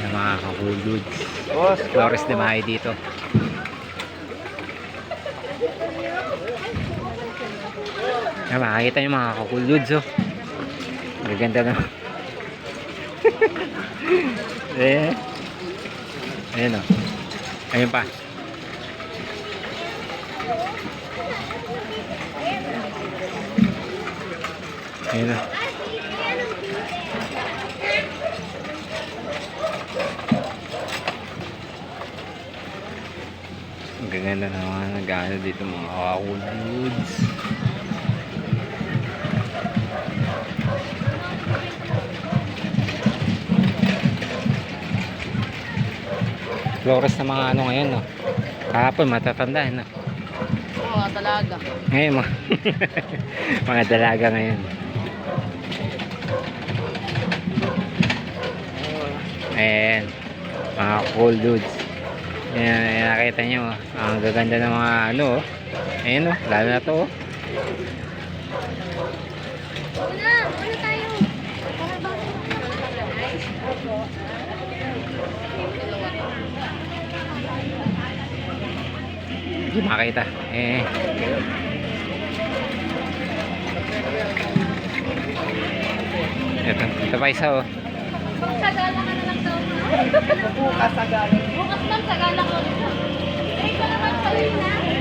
Yung mga ka-cool dudes. Flores de Mayo dito. Yan, makakita yung mga ka-cool dudes, oh. Maganda na. Eh. Ayun, oh. Ayun pa. Ayun, oh. Ang gaganda na mga nag-ano dito, mga ka-cool dudes. Flores na mga ano ngayon, no? Kahapon matatanda, no? Oo, talaga. Ngayon, mga, mga dalaga ngayon. Ayan, mga cool dudes. Ayan, ayan, nakita nyo, ang gaganda ng mga ano, oh. Ayan, oh, lalo na to, oh. Una tayo. Hindi makita. Eh. Ito pa isa, oh. Sagala ka na lang daw. Bukas sagala. Bukas lang sagala ko. Ay, ka naman pala na.